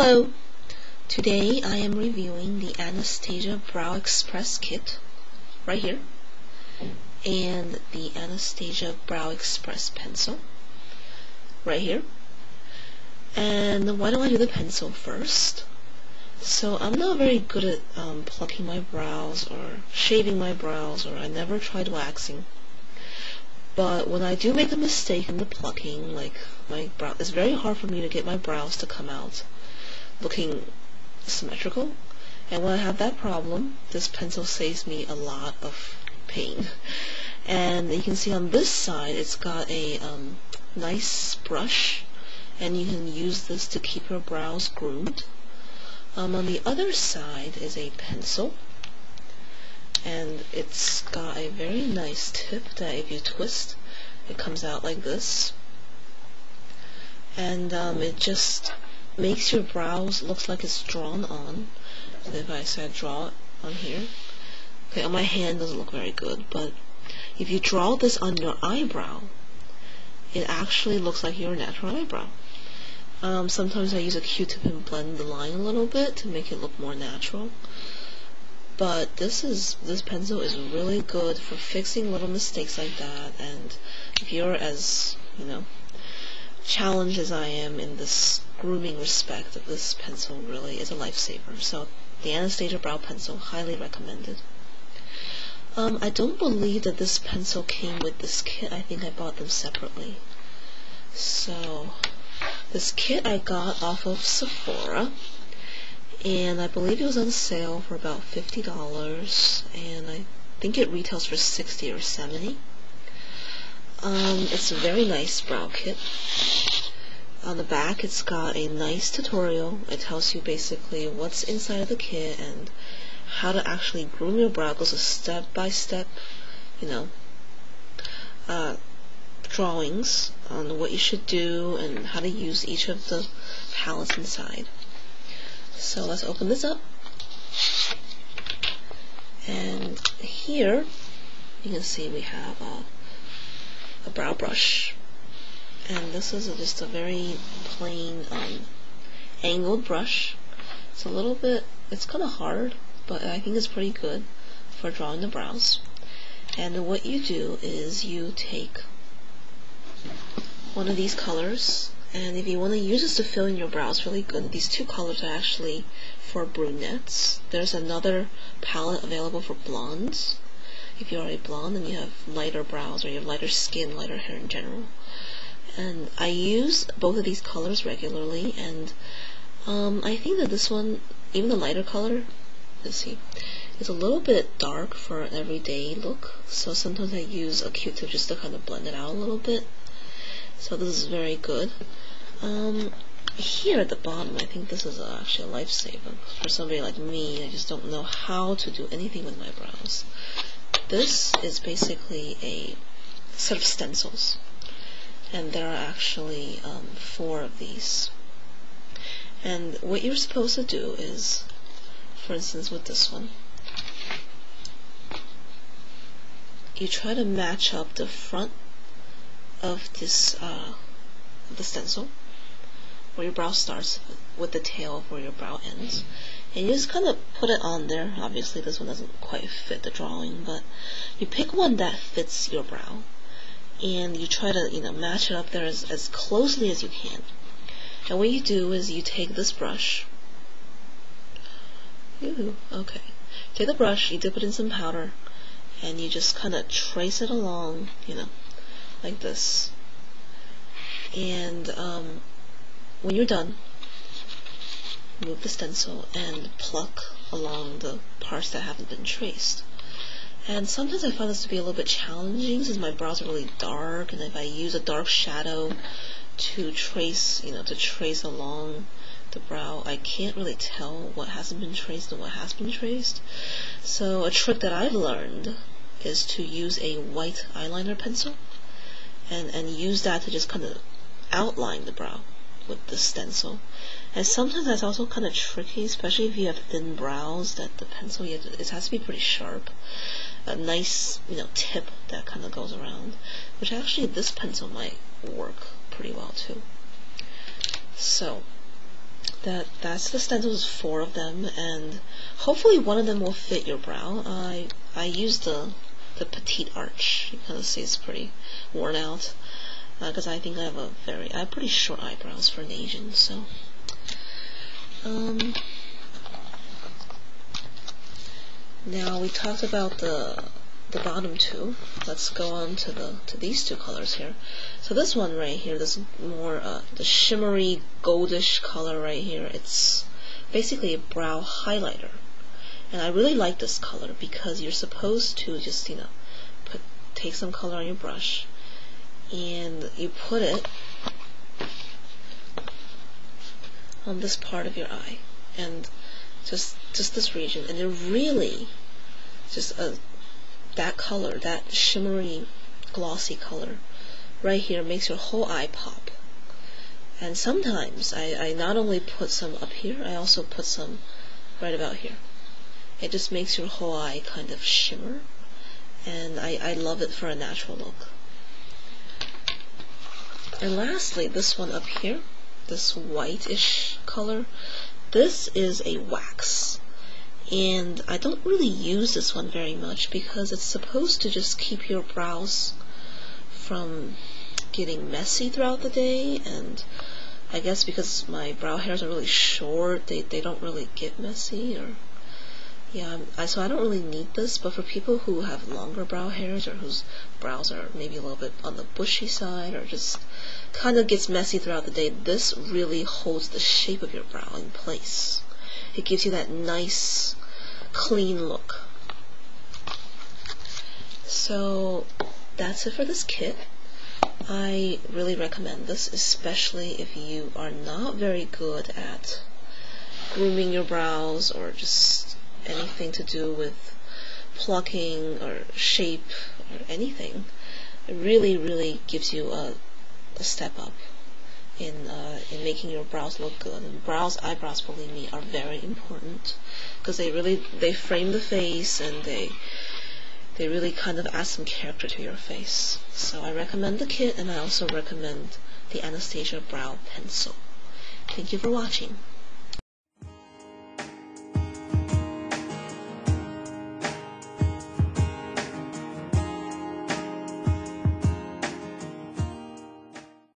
Hello! Today I am reviewing the Anastasia Brow Express Kit, right here, and the Anastasia Brow Express Pencil, right here. And why don't I do the pencil first? So I'm not very good at plucking my brows or shaving my brows, or I never tried waxing. But when I do make a mistake in the plucking, like it's very hard for me to get my brows to come out looking symmetrical, and when I have that problem, this pencil saves me a lot of pain. And you can see on this side it's got a nice brush, and you can use this to keep your brows groomed. On the other side is a pencil, and it's got a very nice tip that if you twist, it comes out like this, and it just makes your brows look like it's drawn on. So if I said draw it on here, okay, on my hand doesn't look very good, but if you draw this on your eyebrow, it actually looks like your natural eyebrow. Sometimes I use a Q-tip and blend the line a little bit to make it look more natural. But this pencil is really good for fixing little mistakes like that, and if you're as, challenged as I am in this grooming respect, this pencil really is a lifesaver. So the Anastasia Brow Pencil, highly recommended. I don't believe that this pencil came with this kit. I think I bought them separately. So this kit I got off of Sephora, and I believe it was on sale for about $50, and I think it retails for $60 or $70. It's a very nice brow kit. On the back it's got a nice tutorial. It tells you basically what's inside of the kit and how to actually groom your brow. It goes a step-by-step, drawings on what you should do and how to use each of the palettes inside. So let's open this up. And here you can see we have a brow brush, and this is just a very plain angled brush. It's kind of hard, but I think it's pretty good for drawing the brows. And what you do is you take one of these colors, and if you want to use this to fill in your brows really good, these two colors are actually for brunettes. There's another palette available for blondes, if you're a blonde and you have lighter brows or you have lighter skin, lighter hair in general. And I use both of these colors regularly, and I think that this one, even the lighter color, let's see, is a little bit dark for an everyday look, so sometimes I use a Q-tip just to kind of blend it out a little bit. So this is very good. Here at the bottom, I think this is actually a lifesaver for somebody like me. I just don't know how to do anything with my brows. This is basically a set of stencils, and there are actually 4 of these. And what you're supposed to do is, for instance with this one, you try to match up the front of this the stencil where your brow starts with the tail of where your brow ends, and you just kind of put it on there. Obviously this one doesn't quite fit the drawing, but you pick one that fits your brow, and you try to match it up there as closely as you can. And what you do is you take this brush, take the brush, you dip it in some powder, and you just kind of trace it along, like this. And when you're done, move the stencil and pluck along the parts that haven't been traced. And sometimes I find this to be a little bit challenging since my brows are really dark, and if I use a dark shadow to trace, trace along the brow, I can't really tell what hasn't been traced and what has been traced. So a trick that I've learned is to use a white eyeliner pencil and use that to just kind of outline the brow with the stencil. And sometimes that's also kind of tricky, especially if you have thin brows, that the pencil, it has to be pretty sharp. A nice, tip that kind of goes around, which actually this pencil might work pretty well too. So that's the stencils, 4 of them, and hopefully one of them will fit your brow. I used the petite arch. You kind of see it's pretty worn out because I think I have pretty short eyebrows for an Asian. So now we talked about the bottom two. Let's go on to these two colors here. So this one right here, this more the shimmery goldish color right here, it's basically a brow highlighter, and I really like this color because you're supposed to just take some color on your brush and you put it on this part of your eye and just this region, and it really just that color, that shimmery glossy color right here makes your whole eye pop. And sometimes I not only put some up here, I also put some right about here. It just makes your whole eye kind of shimmer, and I love it for a natural look. And lastly, this one up here, this whitish color, this is a wax. And I don't really use this one very much because it's supposed to just keep your brows from getting messy throughout the day, and I guess because my brow hairs are really short, they don't really get messy, or yeah, so I don't really need this. But for people who have longer brow hairs or whose brows are maybe a little bit on the bushy side or just kind of gets messy throughout the day, this really holds the shape of your brow in place. It gives you that nice, clean look. So that's it for this kit. I really recommend this, especially if you are not very good at grooming your brows or just anything to do with plucking or shape or anything. It really gives you a step up in making your brows look good. And eyebrows, believe me, are very important because they frame the face, and they really kind of add some character to your face. So I recommend the kit, and I also recommend the Anastasia Brow Pencil. Thank you for watching.